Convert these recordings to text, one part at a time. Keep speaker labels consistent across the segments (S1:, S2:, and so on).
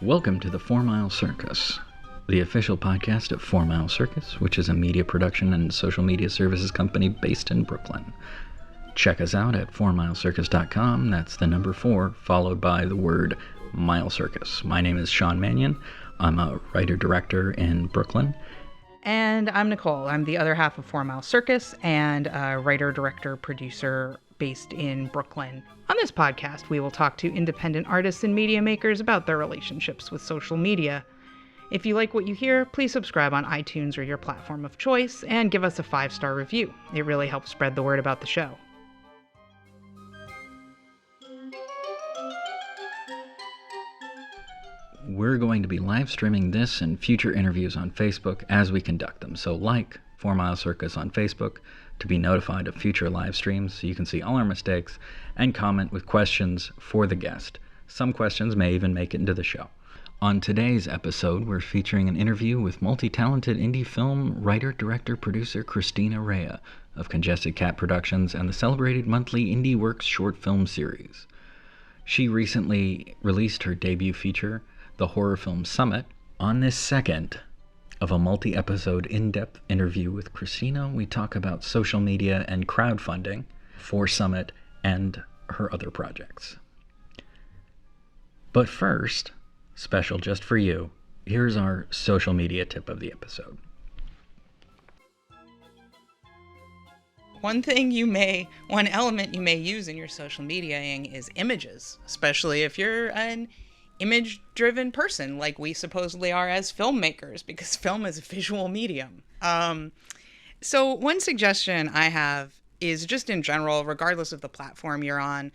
S1: Welcome to the 4 Mile Circus, the official podcast of 4 Mile Circus, which is a media production and social media services company based in Brooklyn. Check us out at 4milecircus.com. That's the number 4, followed by the word Mile Circus. My name is Sean Mannion. I'm a writer-director in Brooklyn.
S2: And I'm Nicole. I'm the other half of 4 Mile Circus and a writer, director, producer based in Brooklyn. On this podcast, we will talk to independent artists and media makers about their relationships with social media. If you like what you hear, please subscribe on iTunes or your platform of choice and give us a 5-star review. It really helps spread the word about the show.
S1: We're going to be live streaming this and future interviews on Facebook as we conduct them. So like 4 Mile Circus on Facebook to be notified of future live streams so you can see all our mistakes and comment with questions for the guest. Some questions may even make it into the show. On today's episode, we're featuring an interview with multi-talented indie film writer, director, producer Christina Raia of Congested Cat Productions and the celebrated monthly Indie Works short film series. She recently released her debut feature, The Horror Film Summit. On this second of a multi-episode in-depth interview with Christina, we talk about social media and crowdfunding for Summit and her other projects. But first, special just for you, here's our social media tip of the episode.
S2: One element you may use in your social mediaing is images, especially if you're an image-driven person like we supposedly are as filmmakers, because film is a visual medium. So one suggestion I have is just in general, regardless of the platform you're on,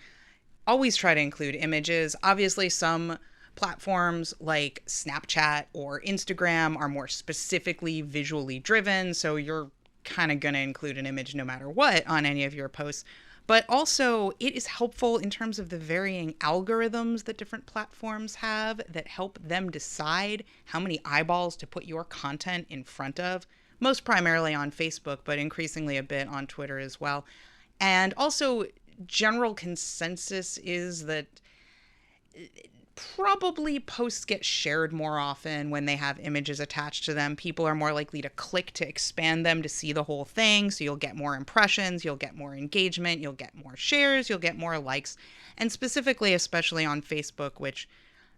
S2: always try to include images. Obviously, some platforms like Snapchat or Instagram are more specifically visually driven, so you're kind of going to include an image no matter what on any of your posts. But also, it is helpful in terms of the varying algorithms that different platforms have that help them decide how many eyeballs to put your content in front of, most primarily on Facebook, but increasingly a bit on Twitter as well. And also, general consensus is that probably posts get shared more often when they have images attached to them. People are more likely to click to expand them to see the whole thing. So you'll get more impressions, you'll get more engagement, you'll get more shares, you'll get more likes. And specifically, especially on Facebook, which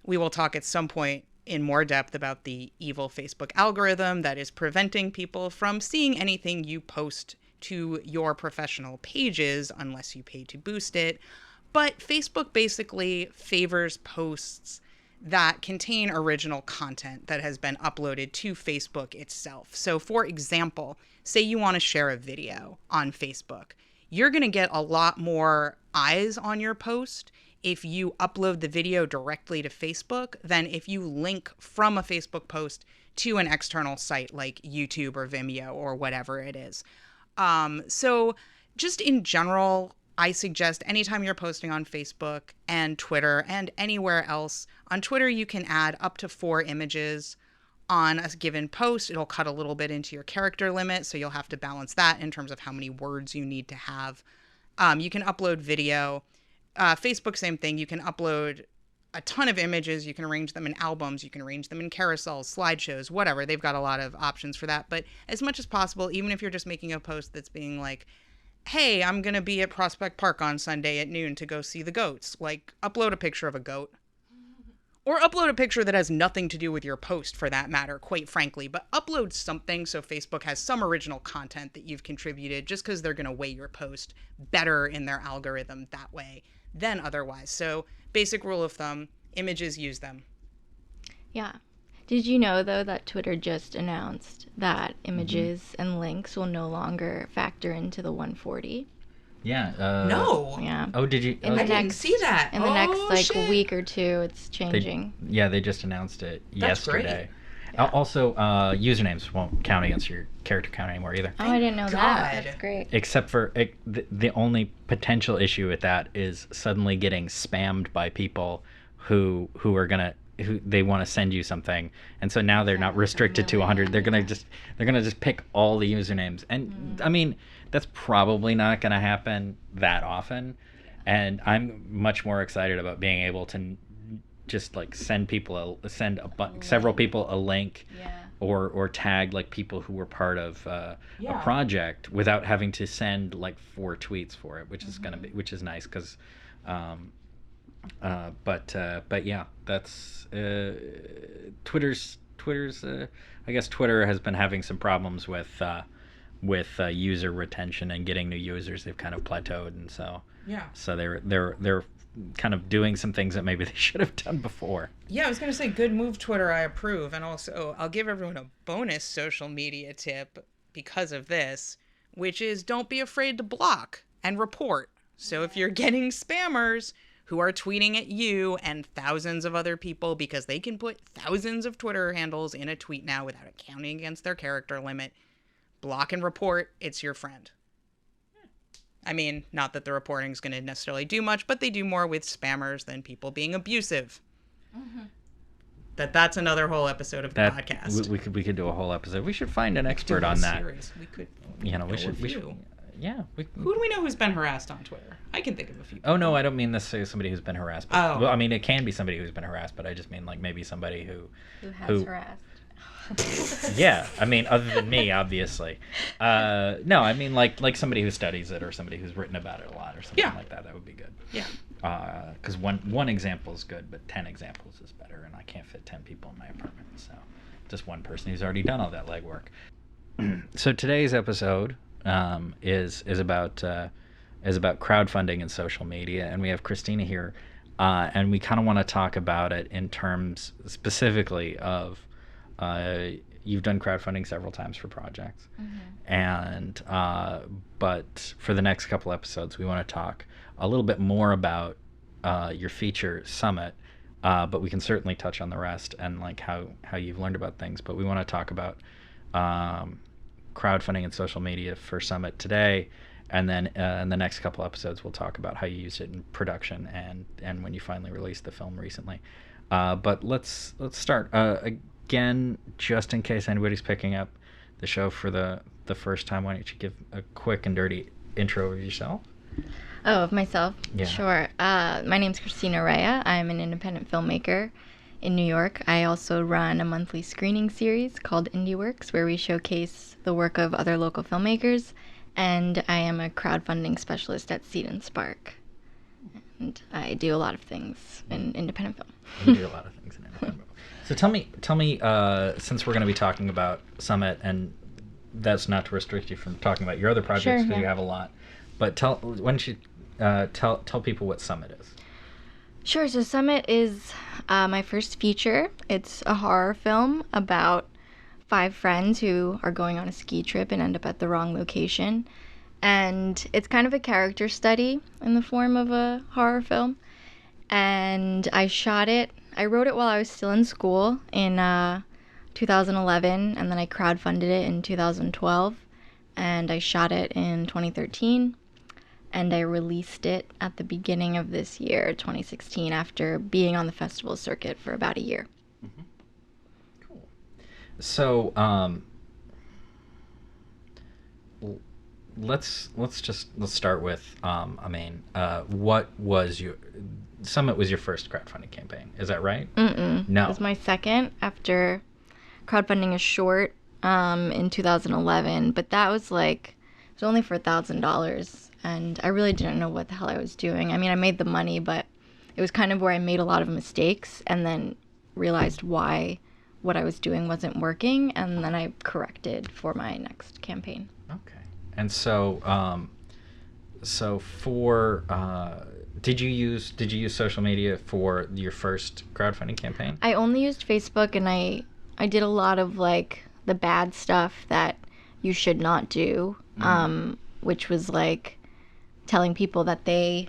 S2: we will talk at some point in more depth about the evil Facebook algorithm that is preventing people from seeing anything you post to your professional pages unless you pay to boost it. But Facebook basically favors posts that contain original content that has been uploaded to Facebook itself. So for example, say you want to share a video on Facebook. You're going to get a lot more eyes on your post if you upload the video directly to Facebook than if you link from a Facebook post to an external site like YouTube or Vimeo or whatever it is. So just in general, I suggest anytime you're posting on Facebook and Twitter and anywhere else, on Twitter you can add up to 4 images on a given post. It'll cut a little bit into your character limit, so you'll have to balance that in terms of how many words you need to have. You can upload video. Facebook, same thing. You can upload a ton of images. You can arrange them in albums. You can arrange them in carousels, slideshows, whatever. They've got a lot of options for that. But as much as possible, even if you're just making a post that's being like, hey, I'm going to be at Prospect Park on Sunday at noon to go see the goats. Like, upload a picture of a goat. Or upload a picture that has nothing to do with your post, for that matter, quite frankly. But upload something so Facebook has some original content that you've contributed, just because they're going to weigh your post better in their algorithm that way than otherwise. So, basic rule of thumb, images, use them.
S3: Yeah. Did you know, though, that Twitter just announced that images and links will no longer factor into the 140?
S1: Yeah.
S4: No.
S3: Yeah.
S1: Oh, did you?
S4: I didn't see that.
S3: In the next week or two, it's changing.
S1: They just announced it yesterday.
S4: Great. Yeah.
S1: Also, usernames won't count against your character count anymore either.
S3: Oh, I didn't know that. That's great.
S1: Except for the only potential issue with that is suddenly getting spammed by people who they want to send you something, and so now they're not restricted to 100. They're gonna just pick all the usernames, and I mean that's probably not gonna happen that often. And I'm much more excited about being able to just like several people a link, or tag like people who were part of a project without having to send like 4 tweets for it, which is which is nice because but yeah, that's Twitter's I guess Twitter has been having some problems with user retention and getting new users. They've kind of plateaued, and so they're kind of doing some things that maybe they should have done before.
S2: Yeah, I was going to say, good move, Twitter. I approve. And also, I'll give everyone a bonus social media tip because of this, which is don't be afraid to block and report. So if you're getting spammers who are tweeting at you and thousands of other people, because they can put thousands of Twitter handles in a tweet now without accounting against their character limit, block and report. It's your friend. I mean, not that the reporting is going to necessarily do much, but they do more with spammers than people being abusive. Mm-hmm. That's another whole episode of the podcast.
S1: We could do a whole episode. We should find an expert on that.
S2: We could.
S1: We should. Yeah.
S2: Who do we know who's been harassed on Twitter? I can think of a few people.
S1: Oh no, I don't mean necessarily somebody who's been harassed. But, well, I mean it can be somebody who's been harassed, but I just mean like maybe somebody who
S3: has harassed.
S1: Yeah, I mean, other than me, obviously. No, I mean like somebody who studies it or somebody who's written about it a lot or something like that. That would be good.
S2: Yeah.
S1: Because one example is good, but 10 examples is better, and I can't fit 10 people in my apartment, so just one person who's already done all that legwork. So today's episode is about crowdfunding and social media, and we have Christina here, and we kind of want to talk about it in terms specifically of. You've done crowdfunding several times for projects, and but for the next couple episodes, we want to talk a little bit more about your feature Summit, but we can certainly touch on the rest and like how you've learned about things. But we want to talk about crowdfunding and social media for Summit today, and then in the next couple episodes, we'll talk about how you used it in production and when you finally released the film recently. But let's start. Again, just in case anybody's picking up the show for the first time, why don't you give a quick and dirty intro of yourself?
S3: Oh, of myself?
S1: Yeah.
S3: Sure. My name's Christina Raia. I'm an independent filmmaker in New York. I also run a monthly screening series called Indie Works, where we showcase the work of other local filmmakers, and I am a crowdfunding specialist at Seed and Spark. And I do a lot of things in independent film.
S1: You do a lot of things in independent film. So tell me, since we're going to be talking about Summit, and that's not to restrict you from talking about your other projects because you have a lot, but why don't you tell people what Summit is?
S3: Sure. So Summit is my first feature. It's a horror film about 5 friends who are going on a ski trip and end up at the wrong location. And it's kind of a character study in the form of a horror film. And I wrote it while I was still in school in 2011, and then I crowdfunded it in 2012, and I shot it in 2013, and I released it at the beginning of this year, 2016, after being on the festival circuit for about a year.
S1: Mm-hmm. Cool. So, let's start with what was your Summit was your first crowdfunding campaign, is that right? No,
S3: it was my second after crowdfunding a short in 2011, but that was it was only for $1,000, and I really didn't know what the hell I was doing. I mean, I made the money, but it was kind of where I made a lot of mistakes and then realized why what I was doing wasn't working, and then I corrected for my next campaign.
S1: Okay. And so, did you use social media for your first crowdfunding campaign?
S3: I only used Facebook, and I did a lot of the bad stuff that you should not do, which was telling people that they,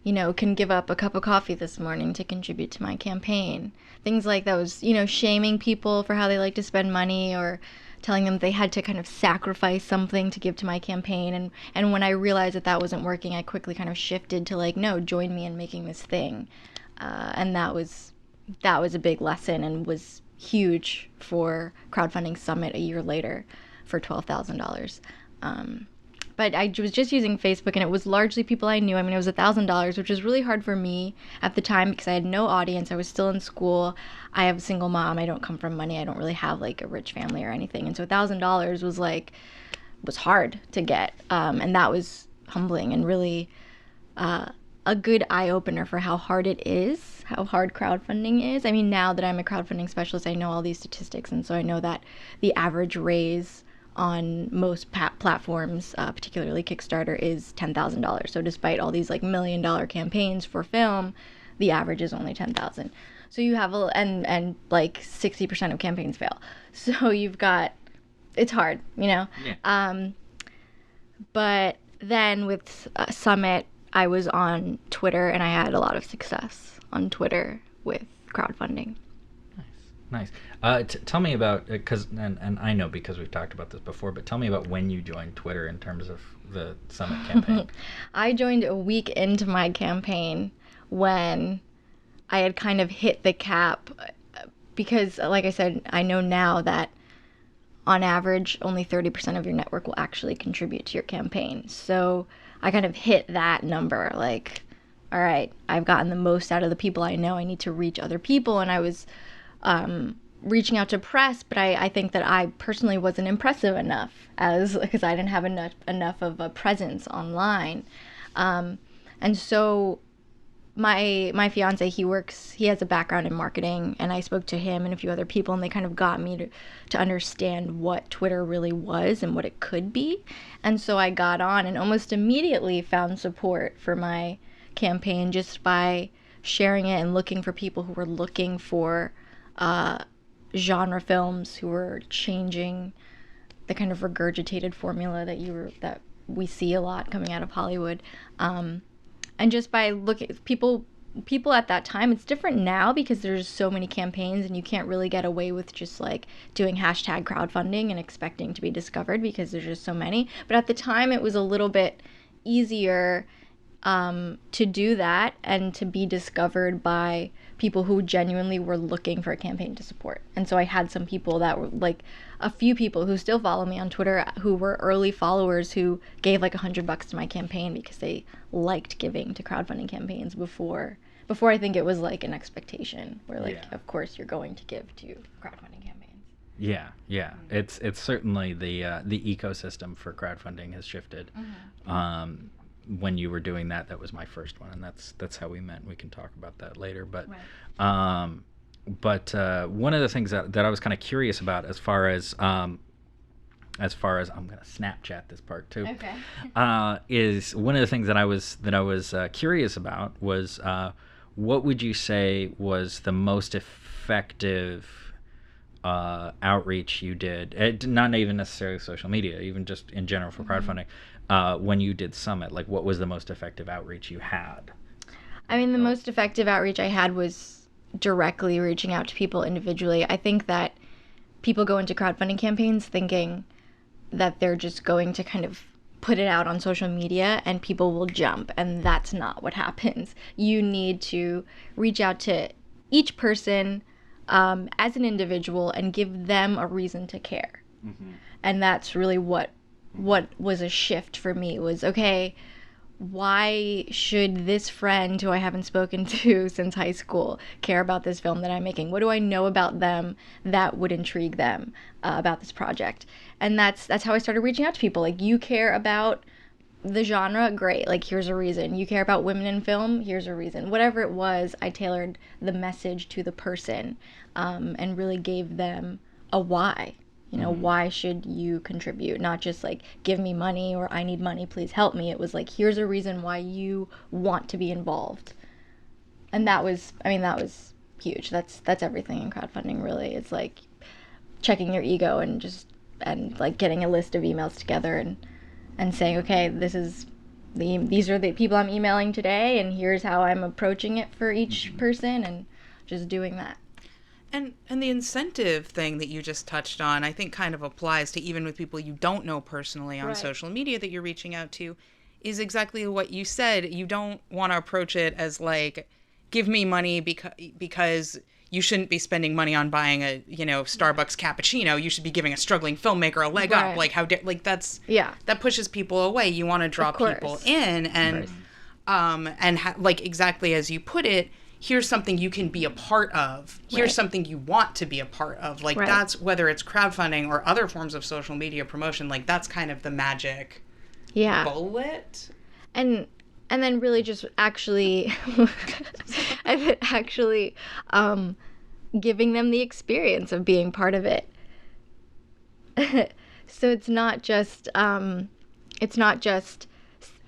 S3: can give up a cup of coffee this morning to contribute to my campaign. Things like that was, shaming people for how they like to spend money, or telling them they had to kind of sacrifice something to give to my campaign. And when I realized that wasn't working, I quickly kind of shifted to no, join me in making this thing. And that was a big lesson and was huge for Crowdfunding Summit a year later for $12,000. But I was just using Facebook, and it was largely people I knew. I mean, it was $1,000, which was really hard for me at the time because I had no audience. I was still in school. I have a single mom. I don't come from money. I don't really have like a rich family or anything. And so $1,000 was hard to get. And that was humbling and really a good eye-opener for how hard it is, how hard crowdfunding is. I mean, now that I'm a crowdfunding specialist, I know all these statistics, and so I know that the average raise on most platforms, particularly Kickstarter, is $10,000. So despite all these like $1 million campaigns for film, the average is only $10,000. So you have and like 60% of campaigns fail. So you've got, it's hard, you know.
S1: Yeah.
S3: But then with Summit, I was on Twitter, and I had a lot of success on Twitter with crowdfunding.
S1: Nice. Tell me about, and I know because we've talked about this before, but tell me about when you joined Twitter in terms of the Summit campaign.
S3: I joined a week into my campaign when I had kind of hit the cap because, like I said, I know now that on average, only 30% of your network will actually contribute to your campaign. So I kind of hit that number, like, all right, I've gotten the most out of the people I know. I need to reach other people. And I was reaching out to press, but I think that I personally wasn't impressive enough because I didn't have enough of a presence online. And so my fiance, he has a background in marketing, and I spoke to him and a few other people, and they kind of got me to understand what Twitter really was and what it could be. And so I got on and almost immediately found support for my campaign just by sharing it and looking for people who were looking for genre films, who were changing the kind of regurgitated formula that we see a lot coming out of Hollywood. And just by looking at people at that time, it's different now because there's so many campaigns and you can't really get away with just like doing hashtag crowdfunding and expecting to be discovered because there's just so many. But at the time, it was a little bit easier to do that and to be discovered by people who genuinely were looking for a campaign to support. And so I had some people that were like a few people who still follow me on Twitter who were early followers who gave like $100 to my campaign because they liked giving to crowdfunding campaigns before I think it was like an expectation where like, of course you're going to give to crowdfunding campaigns.
S1: Yeah. It's certainly the ecosystem for crowdfunding has shifted. Mm-hmm. When you were doing that was my first one, and that's how we met. We can talk about that later. But right. But one of the things that I was kind of curious about, as far as I'm going to Snapchat this part too. Okay. Is one of the things that I was curious about was what would you say was the most effective outreach you did? Not even necessarily social media, even just in general for crowdfunding. When you did Summit, like what was the most effective outreach you had?
S3: I mean, the most effective outreach I had was directly reaching out to people individually. I think that people go into crowdfunding campaigns thinking that they're just going to kind of put it out on social media and people will jump, and that's not what happens. You need to reach out to each person as an individual and give them a reason to care. Mm-hmm. And that's really what was a shift for me was, okay, why should this friend who I haven't spoken to since high school care about this film that I'm making? What do I know about them that would intrigue them about this project? And that's how I started reaching out to people. Like, you care about the genre? Great. Like, here's a reason. You care about women in film? Here's a reason. Whatever it was, I tailored the message to the person and really gave them a why. You know, why should you contribute? Not just like, give me money or I need money, please help me. It was like, here's a reason why you want to be involved. And that was huge. That's everything in crowdfunding, really. It's like checking your ego and like getting a list of emails together and saying, okay, these are the people I'm emailing today, and here's how I'm approaching it for each person, and just doing that.
S2: And the incentive thing that you just touched on, I think kind of applies to even with people you don't know personally on social media that you're reaching out to, is exactly what you said. You don't want to approach it as like, give me money because you shouldn't be spending money on buying a, Starbucks cappuccino. You should be giving a struggling filmmaker a leg up. Like, that pushes people away. You want to draw people in, and like exactly as you put it, here's something you can be a part of. Here's something you want to be a part of. Like, that's, whether it's crowdfunding or other forms of social media promotion, like, that's kind of the magic bullet.
S3: And then really just actually, giving them the experience of being part of it. So it's not just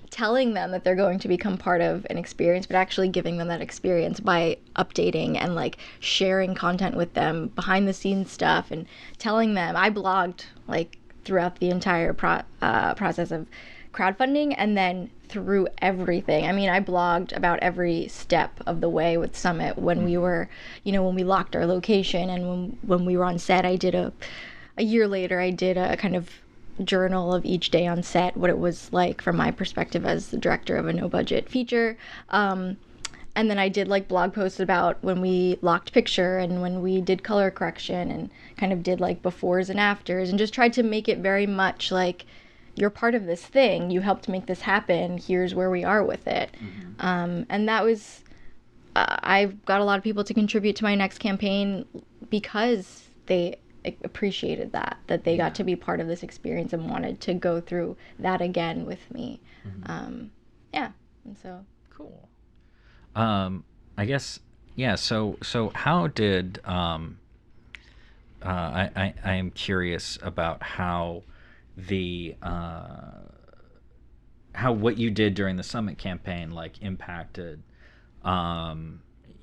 S3: telling them that they're going to become part of an experience, but actually giving them that experience by updating and like sharing content with them, behind the scenes stuff, and telling them. I blogged like throughout the entire process of crowdfunding, and then through everything. I mean, I blogged about every step of the way with Summit, when we were, when we locked our location, and when we were on set. I did a year later, I did a kind of journal of each day on set, what it was like from my perspective as the director of a no-budget feature. And then I did like blog posts about when we locked picture and when we did color correction, and kind of did like befores and afters, and just tried to make it very much like, you're part of this thing, you helped make this happen, here's where we are with it. And that was, I've got a lot of people to contribute to my next campaign because they appreciated that they got to be part of this experience and wanted to go through that again with me. And so
S1: cool. I guess, so how did I am curious about how how what you did during the Summit campaign like impacted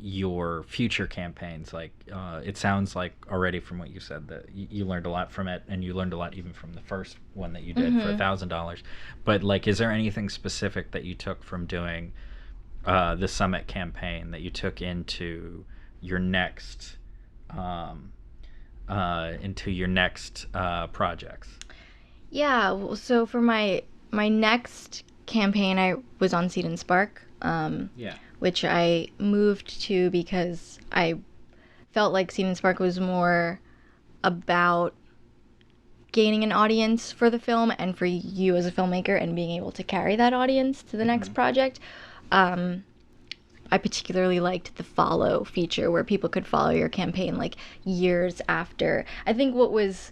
S1: your future campaigns. Like, it sounds like already from what you said that you learned a lot from it, and you learned a lot even from the first one that you did for $1,000. But like, is there anything specific that you took from doing the Summit campaign that you took into your next projects?
S3: Yeah, so for my next campaign, I was on Seed and Spark. Which I moved to because I felt like Seed and Spark was more about gaining an audience for the film and for you as a filmmaker, and being able to carry that audience to the next project. I particularly liked the follow feature, where people could follow your campaign like years after. I think what was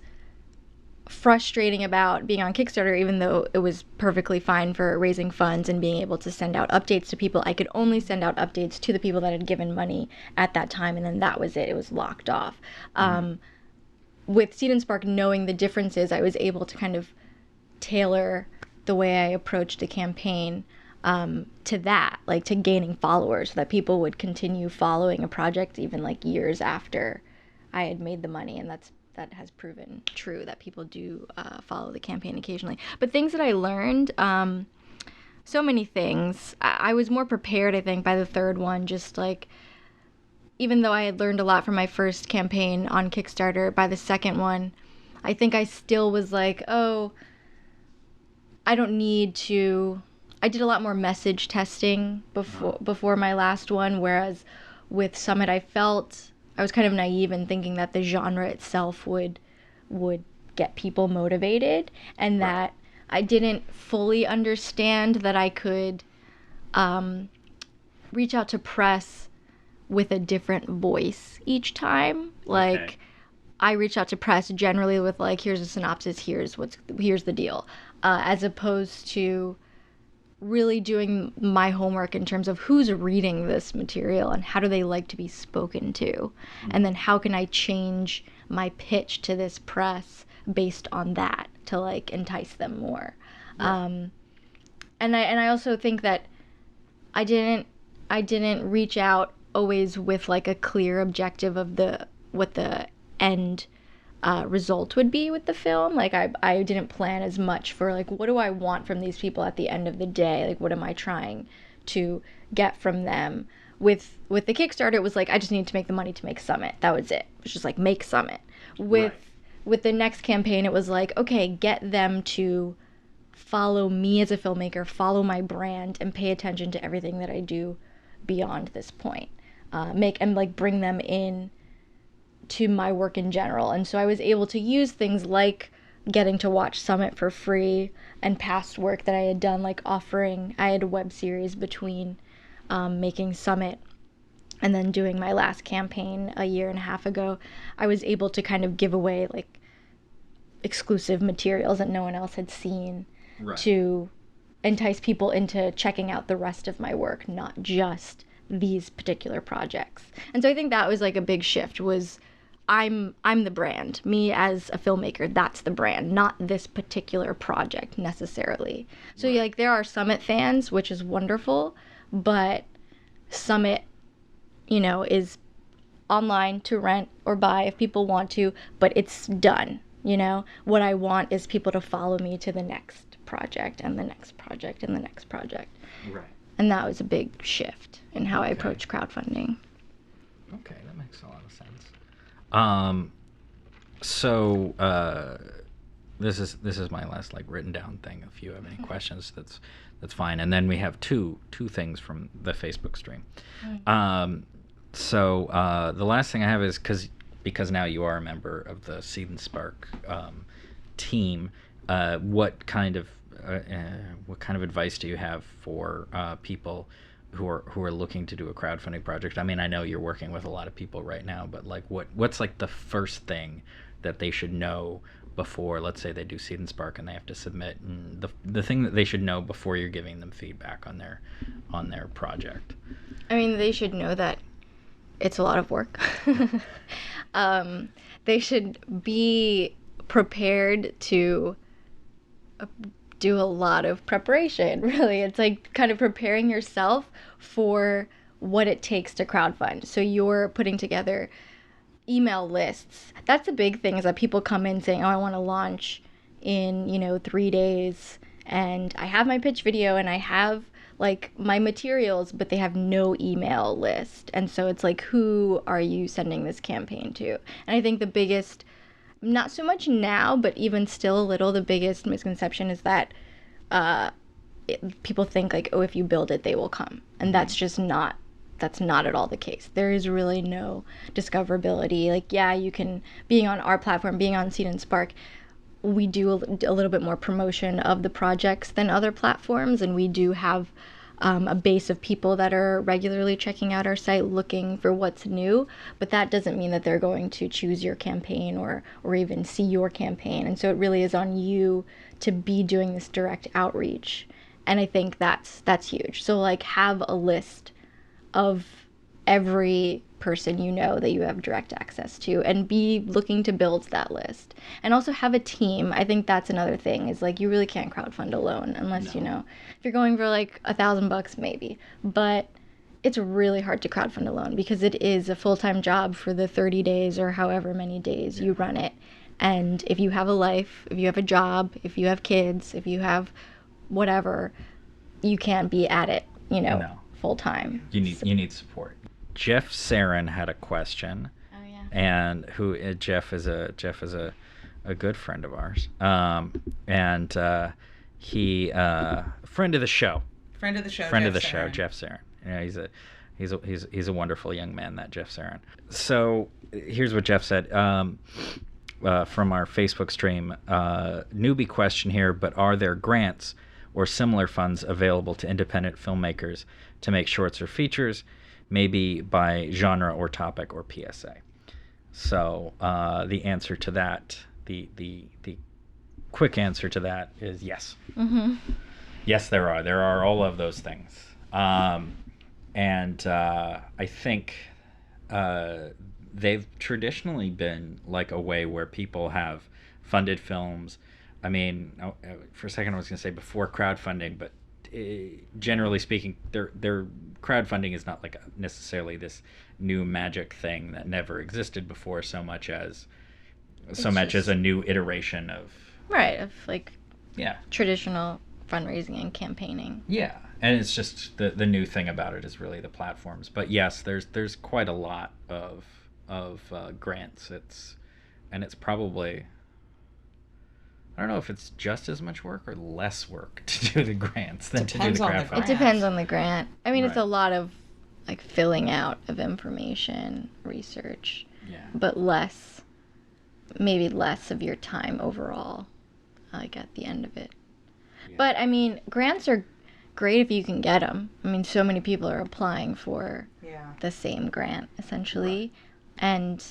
S3: frustrating about being on Kickstarter, even though it was perfectly fine for raising funds and being able to send out updates to people, I could only send out updates to the people that had given money at that time, and then that was it. It was locked off. With Seed and Spark, knowing the differences, I was able to kind of tailor the way I approached the campaign to that, like to gaining followers, so that people would continue following a project even like years after I had made the money. And that has proven true, that people do follow the campaign occasionally. But things that I learned, so many things. I was more prepared, I think, by the third one. Just like, even though I had learned a lot from my first campaign on Kickstarter, by the second one, I think I still was like, oh, I don't need to. I did a lot more message testing before my last one, whereas with Summit, I felt I was kind of naive in thinking that the genre itself would get people motivated, and that I didn't fully understand that I could reach out to press with a different voice each time. Like, I reach out to press generally with like, here's a synopsis, here's the deal, as opposed to really doing my homework in terms of who's reading this material and how do they like to be spoken to, and then how can I change my pitch to this press based on that to like entice them more. And I also think that I didn't reach out always with like a clear objective of what the end result would be with the film. Like, I didn't plan as much for like, what do I want from these people at the end of the day? Like, what am I trying to get from them? With the Kickstarter, it was like, I just needed to make the money to make Summit. That was it. It was just like, make Summit. With the next campaign, it was like, okay, get them to follow me as a filmmaker, follow my brand, and pay attention to everything that I do beyond this point. Bring them in to my work in general. And so I was able to use things like getting to watch Summit for free and past work that I had done, like I had a web series between making Summit and then doing my last campaign a year and a half ago. I was able to kind of give away like exclusive materials that no one else had seen, right, to entice people into checking out the rest of my work, not just these particular projects. And so I think that was like a big shift, was I'm the brand. Me as a filmmaker, that's the brand, not this particular project necessarily. So right, like there are Summit fans, which is wonderful, but Summit, is online to rent or buy if people want to, but it's done. What I want is people to follow me to the next project and the next project and the next project.
S1: Right. And
S3: that was a big shift in how I approach crowdfunding.
S1: Okay, that makes a lot of sense. So this is my last like written down thing. If you have any questions, that's fine. And then we have two things from the Facebook stream. So the last thing I have is because now you are a member of the Seed and Spark team. What kind of advice do you have for people who are looking to do a crowdfunding project? I mean, I know you're working with a lot of people right now, but like what's like the first thing that they should know before, let's say they do Seed and Spark and they have to submit, and the thing that they should know before you're giving them feedback on their project?
S3: I mean, they should know that it's a lot of work. They should be prepared to do a lot of preparation, really. It's like kind of preparing yourself for what it takes to crowdfund. So you're putting together email lists. That's a big thing, is that people come in saying, oh, I want to launch in, 3 days, and I have my pitch video and I have like my materials, but they have no email list. And so it's like, who are you sending this campaign to? And I think the biggest, not so much now, but even still a little, the biggest misconception is that people think like, oh, if you build it, they will come. And that's not at all the case. There is really no discoverability. Like, yeah, you can, being on our platform, being on Seed and Spark, we do a little bit more promotion of the projects than other platforms, and we do have a base of people that are regularly checking out our site looking for what's new, but that doesn't mean that they're going to choose your campaign or even see your campaign. And so it really is on you to be doing this direct outreach, and I think that's huge. So like, have a list of every person that you have direct access to, and be looking to build that list. And also have a team. I think that's another thing, is like, you really can't crowdfund alone unless if you're going for like $1,000 maybe, but it's really hard to crowdfund alone because it is a full-time job for the 30 days or however many days you run it. And if you have a life, if you have a job, if you have kids, if you have whatever, you can't be at it full time.
S1: You need support. Jeff Sarin had a question.
S3: Oh yeah.
S1: And Jeff is a good friend of ours. He friend of the show. Jeff Sarin. Yeah, he's a wonderful young man, that Jeff Sarin. So here's what Jeff said from our Facebook stream. Newbie question here, but are there grants or similar funds available to independent filmmakers to make shorts or features, maybe by genre or topic or PSA? So the answer to that, the quick answer to that is yes.
S3: Mm-hmm.
S1: Yes, there are all of those things. And I think they've traditionally been like a way where people have funded films. I mean, for a second I was going to say before crowdfunding, but generally speaking, their crowdfunding is not like necessarily this new magic thing that never existed before, so much as a new iteration of
S3: like traditional fundraising and campaigning.
S1: Yeah, and it's just the new thing about it is really the platforms. But yes, there's quite a lot of grants. It's probably, I don't know if it's just as much work or less work to do the grants than to do the crowdfunding.
S3: It depends on the grant. I mean, It's a lot of like filling out of information, research. but maybe less of your time overall, like at the end of it. Yeah. But I mean, grants are great if you can get them. I mean, so many people are applying for the same grant, essentially. Right. And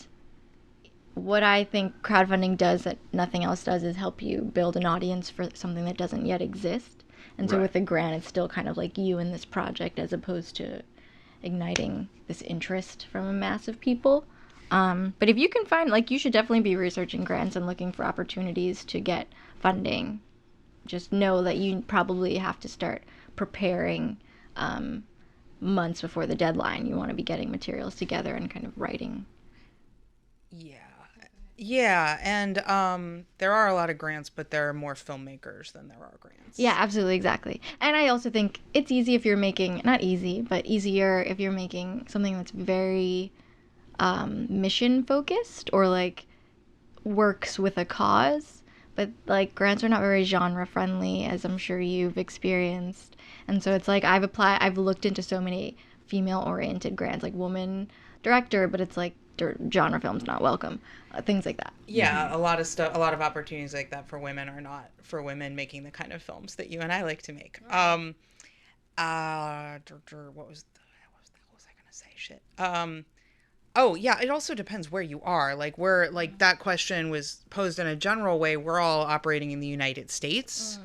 S3: what I think crowdfunding does that nothing else does is help you build an audience for something that doesn't yet exist. And so with a grant, it's still kind of like you in this project as opposed to igniting this interest from a mass of people. But if you can find, like, you should definitely be researching grants and looking for opportunities to get funding. Just know that you probably have to start preparing months before the deadline. You want to be getting materials together and kind of writing.
S2: Yeah, and there are a lot of grants, but there are more filmmakers than there are grants.
S3: Yeah, absolutely, exactly. And I also think it's easy if you're making, not easy, but easier if you're making something that's very mission focused or like works with a cause. But like grants are not very genre friendly, as I'm sure you've experienced. And so it's like I've looked into so many female oriented grants, like woman director, but it's like genre films not welcome, things like that.
S2: Yeah, a lot of opportunities like that for women are not for women making the kind of films that you and I like to make. What was I gonna say? Shit. Oh yeah, it also depends where you are. Like that question was posed in a general way. We're all operating in the United States.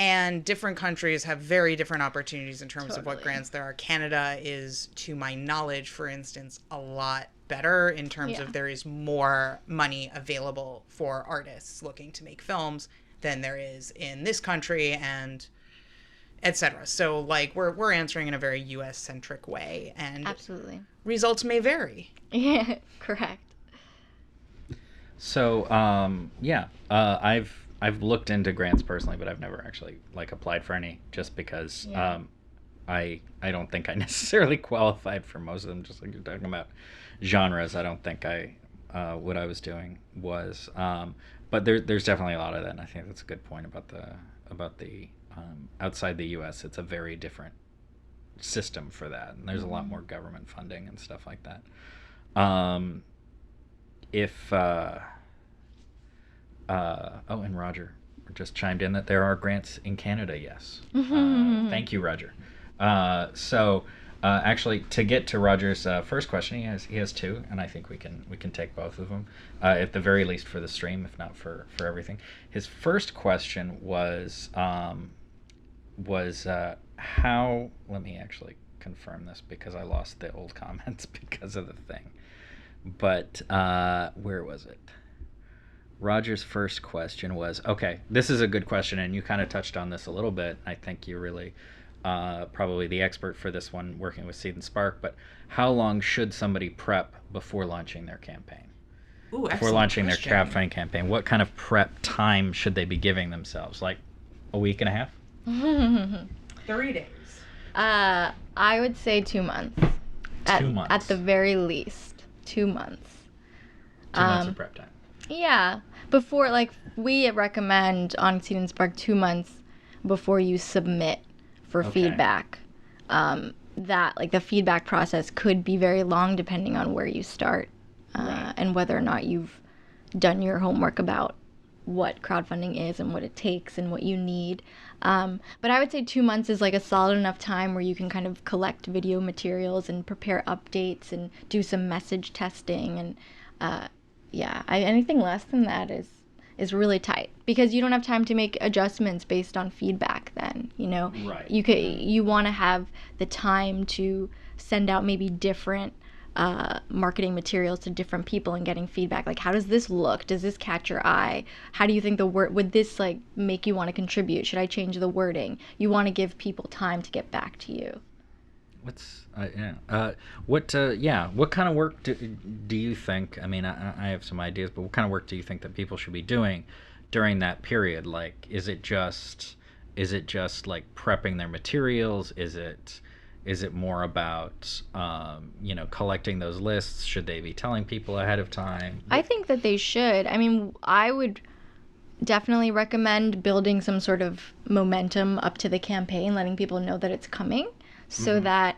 S2: And different countries have very different opportunities in terms of what grants there are. Canada is, to my knowledge, for instance, a lot better in terms of there is more money available for artists looking to make films than there is in this country, and etc. So like we're answering in a very US centric way, and
S3: absolutely
S2: results may vary.
S3: Yeah, correct.
S1: So I've looked into grants personally, but I've never actually like applied for any, just because I don't think I necessarily qualified for most of them. Just like you're talking about genres, I don't think what I was doing was. But there's definitely a lot of that, and I think that's a good point about the outside the U.S. It's a very different system for that, and there's a lot more government funding and stuff like that. And Roger just chimed in that there are grants in Canada. Yes. Thank you, Roger. Actually, to get to Roger's first question, he has two, and I think we can take both of them, at the very least for the stream, if not for everything. His first question was how. Let me actually confirm this because I lost the old comments because of the thing. But where was it? Roger's first question was, okay, this is a good question, and you kind of touched on this a little bit. I think you're really probably the expert for this one, working with Seed and Spark, but how long should somebody prep before launching their campaign? Before launching their crowdfunding campaign, what kind of prep time should they be giving themselves? Like a week and a half?
S2: 3 days.
S3: I would say 2 months.
S1: 2 months.
S3: At the very least, 2 months.
S1: 2 months of prep time.
S3: Yeah. Before, like, we recommend on Seed and Spark 2 months before you submit for feedback. That, like, the feedback process could be very long depending on where you start and whether or not you've done your homework about what crowdfunding is and what it takes and what you need. But I would say 2 months is, like, a solid enough time where you can kind of collect video materials and prepare updates and do some message testing and, anything less than that is really tight because you don't have time to make adjustments based on feedback then, you know.
S1: Right.
S3: You want to have the time to send out maybe different marketing materials to different people and getting feedback. Like, how does this look? Does this catch your eye? How do you think the word would this like make you want to contribute? Should I change the wording? You want to give people time to get back to you.
S1: What kind of work do you think? I mean, I have some ideas, but what kind of work do you think that people should be doing during that period? Like, is it just like prepping their materials? Is it more about collecting those lists? Should they be telling people ahead of time?
S3: I think that they should. I mean, I would definitely recommend building some sort of momentum up to the campaign, letting people know that it's coming, so that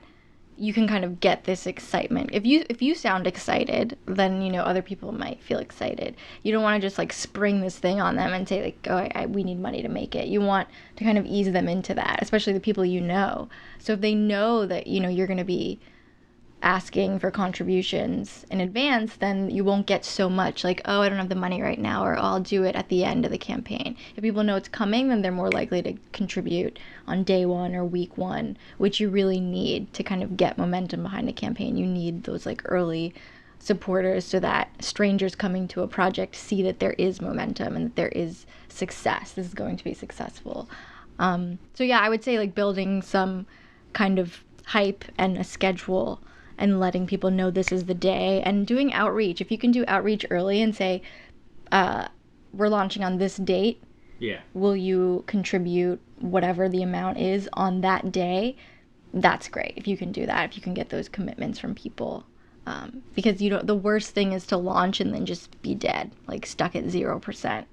S3: you can kind of get this excitement. If you sound excited, then, you know, other people might feel excited. You don't want to just like spring this thing on them and say like, oh, we need money to make it. You want to kind of ease them into that, especially the people you know. So if they know that, you know, you're going to be asking for contributions in advance, then you won't get so much like, oh, I don't have the money right now, or oh, I'll do it at the end of the campaign. If people know it's coming, then they're more likely to contribute on day one or week one, which you really need to kind of get momentum behind a campaign. You need those like early supporters so that strangers coming to a project see that there is momentum and that there is success. This is going to be successful. So yeah, I would say like building some kind of hype and a schedule and letting people know this is the day, and doing outreach. If you can do outreach early and say, we're launching on this date, will you contribute whatever the amount is on that day? That's great if you can do that, if you can get those commitments from people. Because the worst thing is to launch and then just be dead, like stuck at 0%.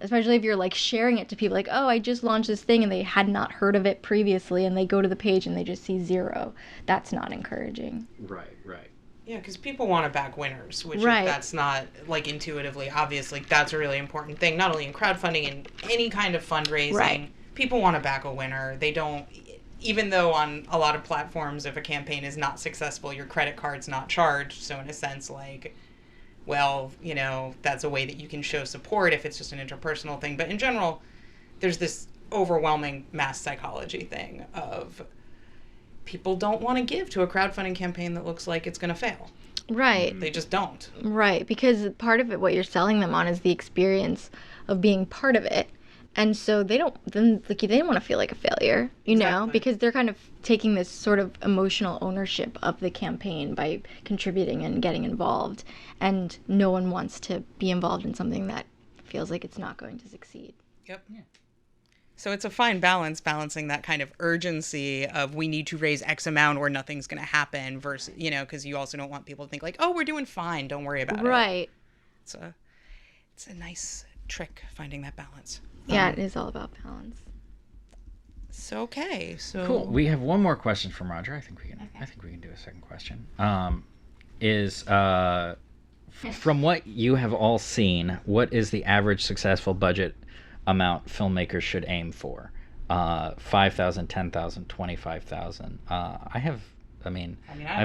S3: Especially if you're like sharing it to people like, oh, I just launched this thing and they had not heard of it previously, and they go to the page and they just see 0. That's not encouraging.
S1: Right.
S2: Yeah, because people want to back winners, which if that's not like intuitively obvious, like that's a really important thing, not only in crowdfunding and any kind of fundraising. Right. People want to back a winner. They don't, even though on a lot of platforms, if a campaign is not successful, your credit card's not charged. So in a sense, like, well, you know, that's a way that you can show support if it's just an interpersonal thing. But in general, there's this overwhelming mass psychology thing of people don't want to give to a crowdfunding campaign that looks like it's going to fail.
S3: Right.
S2: They just don't.
S3: Right, because part of it, what you're selling them on is the experience of being part of it. And so they don't want to feel like a failure, you know, because they're kind of taking this sort of emotional ownership of the campaign by contributing and getting involved. And no one wants to be involved in something that feels like it's not going to succeed.
S2: Yep. Yeah. So it's a fine balance, balancing that kind of urgency of we need to raise X amount or nothing's going to happen versus, you know, because you also don't want people to think like, oh, we're doing fine, don't worry about it.
S3: Right.
S2: It's a nice trick, finding that balance.
S3: Yeah, it is all about balance.
S2: So
S1: cool. We have one more question from Roger. I think we can do a second question. From what you have all seen, what is the average successful budget amount filmmakers should aim for? 5,000, 10,000, 25,000. I have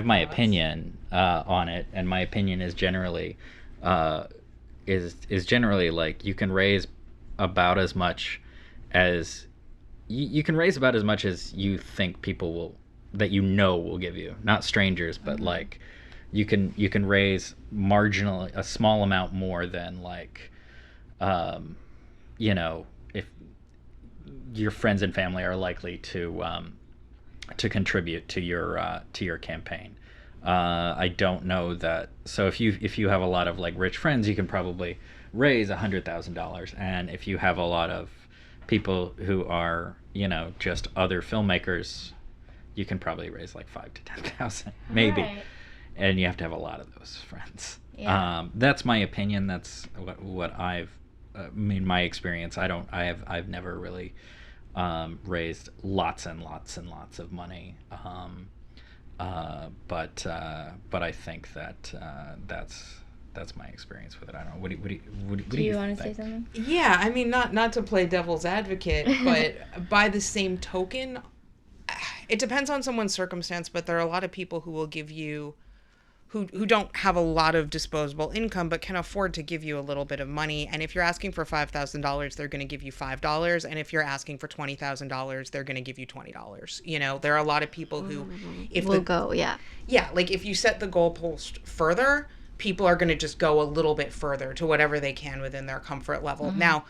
S1: my opinion on it, and my opinion is generally generally like you can raise about as much as you can raise about as much as you think people will give you, not strangers, but like you can raise marginally a small amount more than like you know, if your friends and family are likely to contribute to your campaign. I don't know that. So if you have a lot of like rich friends, you can probably raise $100,000, and if you have a lot of people who are, you know, just other filmmakers, you can probably raise like 5,000 to 10,000 maybe. Right. And you have to have a lot of those friends. Yeah. That's my opinion. That's what I've my experience. I've never really raised lots and lots and lots of money. But I think that that's my experience with it. I don't know. What do you
S3: want
S1: to
S3: say something?
S2: Yeah, I mean, not to play devil's advocate, but by the same token, it depends on someone's circumstance. But there are a lot of people who will give you, who don't have a lot of disposable income, but can afford to give you a little bit of money. And if you're asking for $5,000, they're going to give you $5. And if you're asking for $20,000, they're going to give you $20. You know, there are a lot of people who, like if you set the goalpost further, people are going to just go a little bit further to whatever they can within their comfort level. Mm-hmm. Now,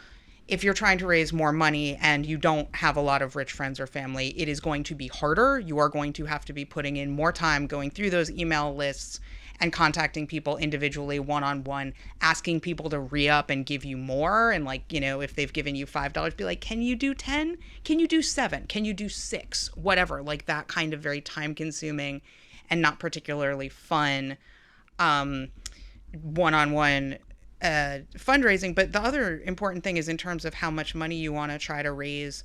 S2: if you're trying to raise more money and you don't have a lot of rich friends or family, it is going to be harder. You are going to have to be putting in more time going through those email lists and contacting people individually, one-on-one, asking people to re-up and give you more. And like, you know, if they've given you $5, be like, can you do 10? Can you do 7? Can you do 6? Whatever, like that kind of very time-consuming and not particularly fun one-on-one fundraising. But the other important thing is in terms of how much money you want to try to raise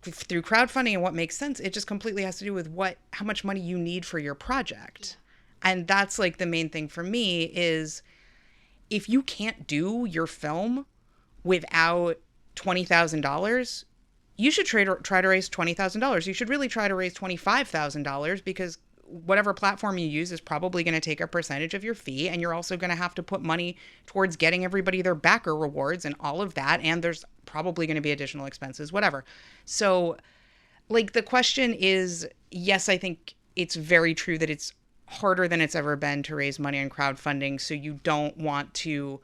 S2: through crowdfunding and what makes sense, it just completely has to do with how much money you need for your project. And that's like the main thing for me is if you can't do your film without $20,000, you should try to raise $20,000. You should really try to raise $25,000 because whatever platform you use is probably going to take a percentage of your fee, and you're also going to have to put money towards getting everybody their backer rewards and all of that, and there's probably going to be additional expenses, whatever. So, like, the question is, yes, I think it's very true that it's harder than it's ever been to raise money on crowdfunding, so you don't want to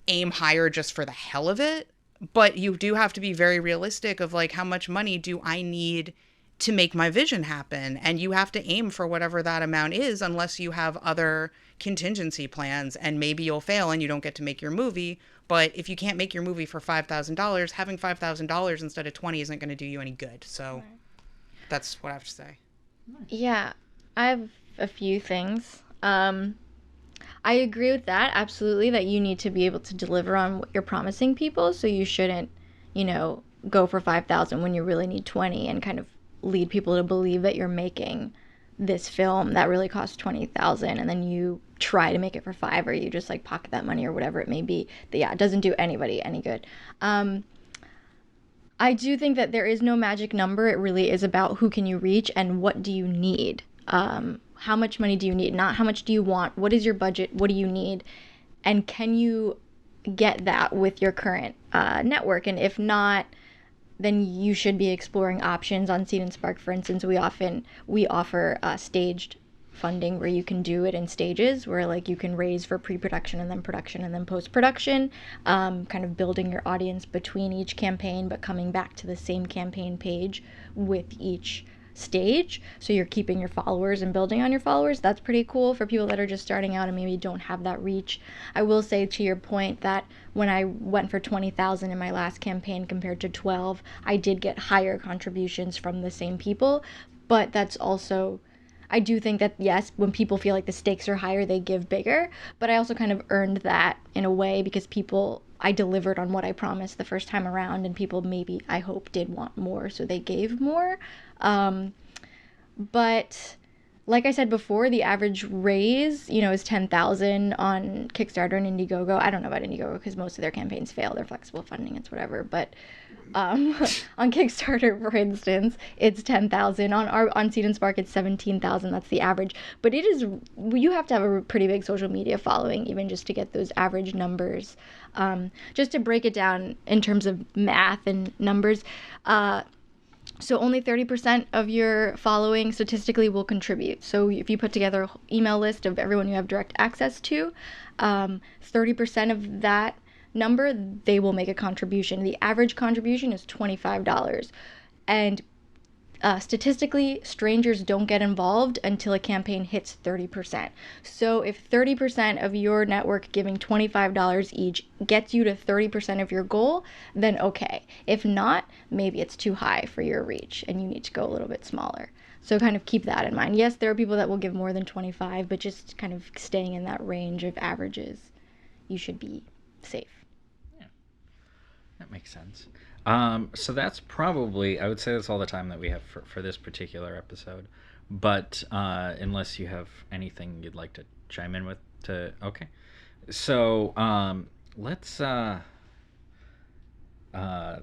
S2: aim higher just for the hell of it, but you do have to be very realistic of, like, how much money do I need to make my vision happen? And you have to aim for whatever that amount is, unless you have other contingency plans, and maybe you'll fail and you don't get to make your movie. But if you can't make your movie for $5,000, having $5,000 instead of 20 isn't going to do you any good. So that's what I have to say.
S3: Yeah, I have a few things. I agree with that, absolutely, that you need to be able to deliver on what you're promising people. So you shouldn't, go for 5,000 when you really need 20 and kind of lead people to believe that you're making this film that really costs 20,000 and then you try to make it for 5, or you just like pocket that money or whatever it may be. But yeah, it doesn't do anybody any good. I do think that there is no magic number. It really is about who can you reach and what do you need. How much money do you need? Not how much do you want? What is your budget? What do you need? And can you get that with your current network? And if not, then you should be exploring options. On Seed and Spark, for instance, we offer staged funding where you can do it in stages, where like you can raise for pre-production and then production and then post-production, kind of building your audience between each campaign, but coming back to the same campaign page with each stage, so you're keeping your followers and building on your followers. That's pretty cool for people that are just starting out and maybe don't have that reach. I will say, to your point, that when I went for 20,000 in my last campaign compared to 12, I did get higher contributions from the same people. But that's also, I do think that, yes, when people feel like the stakes are higher, they give bigger. But I also kind of earned that in a way because I delivered on what I promised the first time around, and people maybe, I hope, did want more, so they gave more. But like I said before, the average raise, is 10,000 on Kickstarter and Indiegogo. I don't know about Indiegogo because most of their campaigns fail. They're flexible funding, it's whatever. But on Kickstarter, for instance, it's 10,000. On Seed and Spark, it's 17,000. That's the average. But you have to have a pretty big social media following even just to get those average numbers. Just to break it down in terms of math and numbers, so only 30% of your following statistically will contribute. So if you put together an email list of everyone you have direct access to, 30% of that number, they will make a contribution. The average contribution is $25. And statistically, strangers don't get involved until a campaign hits 30%. So if 30% of your network giving $25 each gets you to 30% of your goal, then okay. If not, maybe it's too high for your reach and you need to go a little bit smaller. So kind of keep that in mind. Yes, there are people that will give more than 25, but just kind of staying in that range of averages, you should be safe.
S1: Yeah, that makes sense. So that's probably, I would say that's all the time that we have for this particular episode. But unless you have anything you'd like to chime in with, okay. So let's.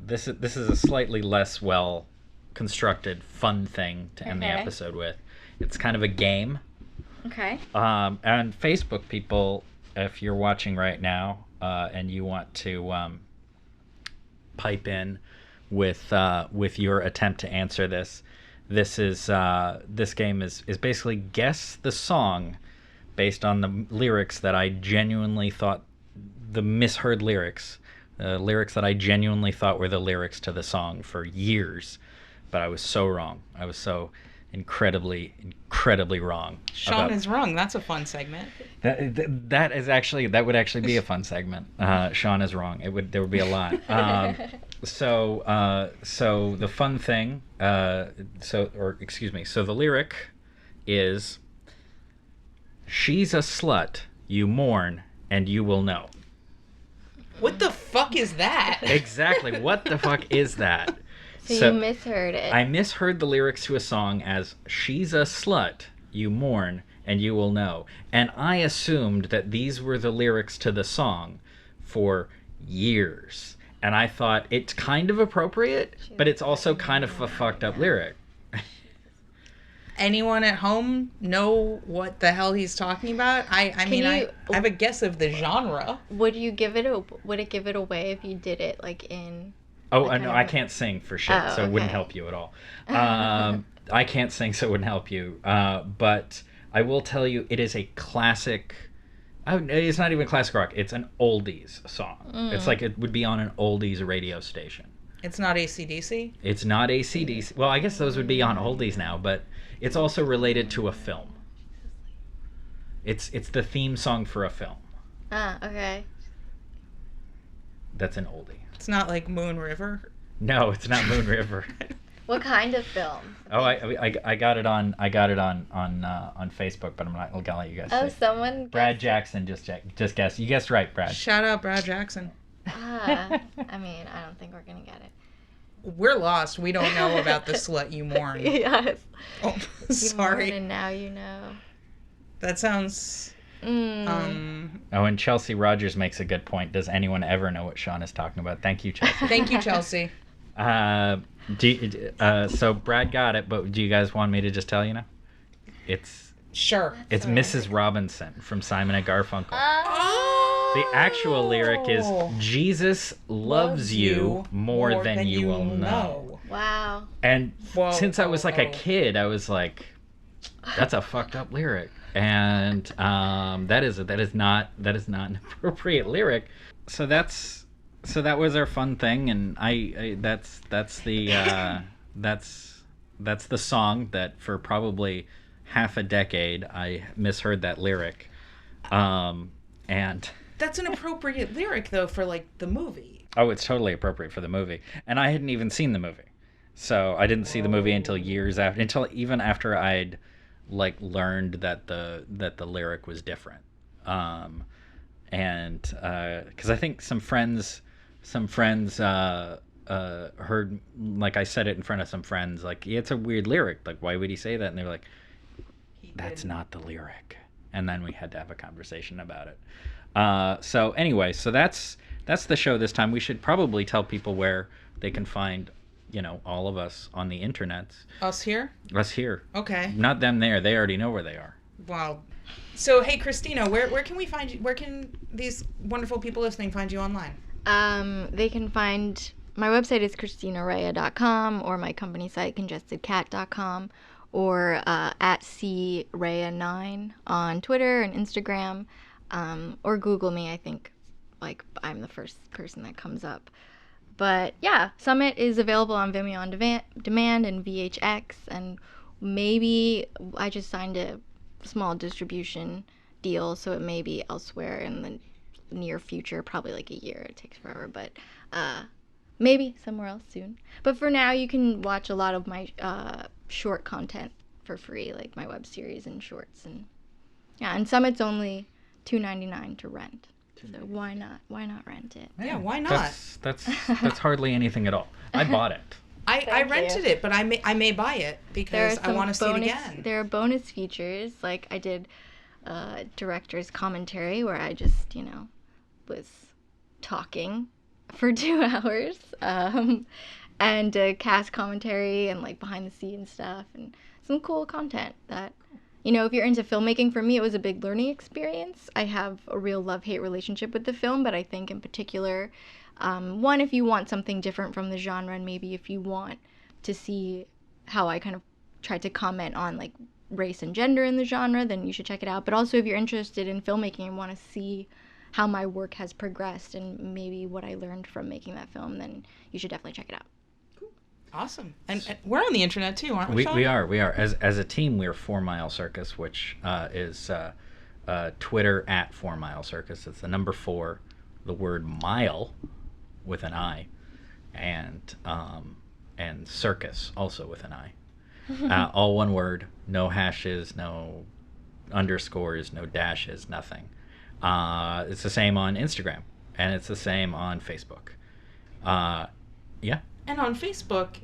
S1: This is a slightly less well constructed, fun thing to end the episode with. It's kind of a game.
S3: Okay.
S1: And Facebook people, if you're watching right now and you want to pipe in with your attempt to answer this game is basically guess the song based on the lyrics that I genuinely thought, the misheard lyrics that I genuinely thought were the lyrics to the song for years, but I was so wrong. I was so incredibly wrong.
S2: Sean is wrong. That's a fun segment.
S1: That would actually be a fun segment. Sean is wrong. There would be a lot. So the fun thing. So the lyric is, "She's a slut. You mourn and you will know."
S2: What the fuck is that?
S1: Exactly. What the fuck is that?
S3: So you misheard it.
S1: I misheard the lyrics to a song as "She's a slut, you mourn, and you will know." And I assumed that these were the lyrics to the song for years. And I thought it's kind of appropriate, but it's also kind of a fucked up lyric.
S2: Anyone at home know what the hell he's talking about? I have a guess of the genre.
S3: Would it give it away if you did it like in?
S1: Oh, no, I can't sing for shit, so it wouldn't help you at all. I can't sing, so it wouldn't help you. But I will tell you, it is a classic. It's not even classic rock. It's an oldies song. It's like it would be on an oldies radio station.
S2: It's not AC/DC?
S1: It's not AC/DC. Well, I guess those would be on oldies now, but it's also related to a film. It's the theme song for a film.
S3: Okay.
S1: That's an oldie.
S2: It's not like Moon River?
S1: No, it's not Moon River.
S3: What kind of film?
S1: Oh, I got it on Facebook, but I'm not gonna let you guys.
S3: Oh,
S1: say.
S3: Someone.
S1: Brad Jackson just guessed. You guessed right, Brad.
S2: Shout out Brad Jackson.
S3: I mean, I don't think we're gonna get it.
S2: We're lost. We don't know about the slut you mourn.
S3: Yes.
S2: Oh, sorry.
S3: You mourn and now you know.
S2: That sounds.
S1: Oh, and Chelsea Rogers makes a good point. Does anyone ever know what Sean is talking about? Thank you, Chelsea.
S2: Thank you, Chelsea.
S1: So Brad got it, but do you guys want me to just tell you now? It's Mrs. Robinson from Simon and Garfunkel. The actual lyric is "Jesus loves you more than you will know."
S3: Wow.
S1: And since I was like a kid, I was like, "That's a fucked up lyric," and that is not an appropriate lyric. So that was our fun thing, and that's the song that for probably half a decade I misheard that lyric, and.
S2: That's an appropriate lyric, though, for, like, the movie.
S1: Oh, it's totally appropriate for the movie. And I hadn't even seen the movie. So I didn't see the movie until years after, even after I'd, like, learned that the lyric was different. And, because I think some friends heard, like, I said it in front of some friends, like, yeah, it's a weird lyric. Like, why would he say that? And they were like, that's not the lyric. And then we had to have a conversation about it. So anyway, so that's the show this time. We should probably tell people where they can find, all of us on the internet.
S2: Us here?
S1: Us here.
S2: Okay.
S1: Not them there. They already know where they are.
S2: Wow. So, hey, Christina, where can we find you? Where can these wonderful people listening find you online?
S3: They can find, my website is ChristinaRaia.com, or my company site, CongeskedCat.com, or at CRaia9 on Twitter and Instagram. Or Google me. I think, like, I'm the first person that comes up. But yeah, Summit is available on Vimeo on demand and VHX, and maybe I just signed a small distribution deal, so it may be elsewhere in the near future, probably like a year. It takes forever, but maybe somewhere else soon. But for now, you can watch a lot of my short content for free, like my web series and shorts, and Summit's only $2.99 to rent. So why not rent it?
S2: Yeah, why not?
S1: That's hardly anything at all. I bought it.
S2: I rented it, but I may buy it because I want to see it again.
S3: There are bonus features, like I did director's commentary where I just, was talking for 2 hours, and cast commentary and like behind the scenes stuff and some cool content that. If you're into filmmaking, for me, it was a big learning experience. I have a real love-hate relationship with the film, but I think in particular, one, if you want something different from the genre, and maybe if you want to see how I kind of tried to comment on, like, race and gender in the genre, then you should check it out. But also, if you're interested in filmmaking and want to see how my work has progressed and maybe what I learned from making that film, then you should definitely check it out.
S2: Awesome. And we're on the internet too, aren't we, Sean?
S1: We are. As a team, we're 4 Mile Circus, which is Twitter at 4 Mile Circus. It's the number 4, the word mile with an I, and circus also with an I. All one word, no hashes, no underscores, no dashes, nothing. It's the same on Instagram, and it's the same on Facebook. Yeah.
S2: And on Facebook,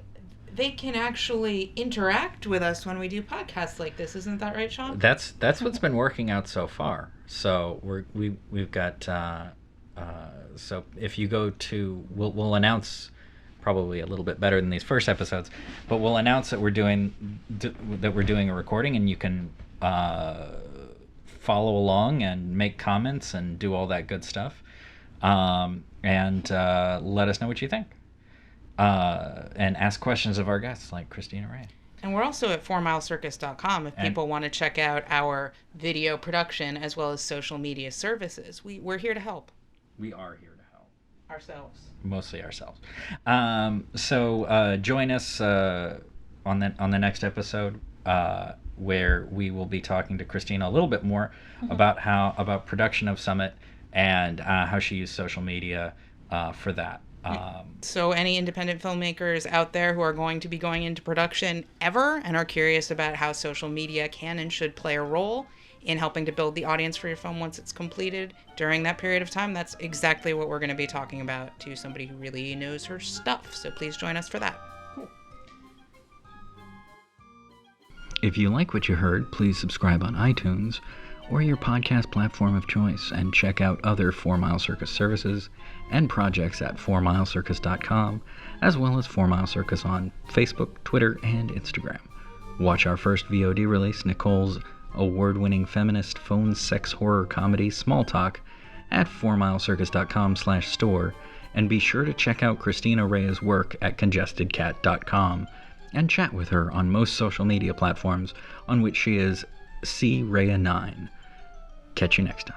S2: they can actually interact with us when we do podcasts like this. Isn't that right, Sean?
S1: That's what's been working out so far. So we've got so if you go to we'll announce probably a little bit better than these first episodes, but we'll announce that we're doing a recording, and you can follow along and make comments and do all that good stuff, and let us know what you think, and ask questions of our guests like Christina Raia.
S2: And we're also at 4milecircus.com if people want to check out our video production as well as social media services. We're here to help.
S1: We are here to help.
S2: Ourselves.
S1: Mostly ourselves. So join us on the next episode, where we will be talking to Christina a little bit more about production of Summit and how she used social media for that.
S2: So any independent filmmakers out there who are going to be going into production ever and are curious about how social media can and should play a role in helping to build the audience for your film once it's completed during that period of time, that's exactly what we're going to be talking about to somebody who really knows her stuff. So please join us for that.
S1: If you like what you heard, please subscribe on iTunes or your podcast platform of choice, and check out other 4 Mile Circus services and projects at 4milecircus.com, as well as 4 Mile Circus on Facebook, Twitter, and Instagram. Watch our first VOD release, Nicole's award-winning feminist phone sex horror comedy Small Talk, at 4milecircus.com/store, and be sure to check out Christina Raia's work at congestedcat.com and chat with her on most social media platforms, on which she is CRaia9. Catch you next time.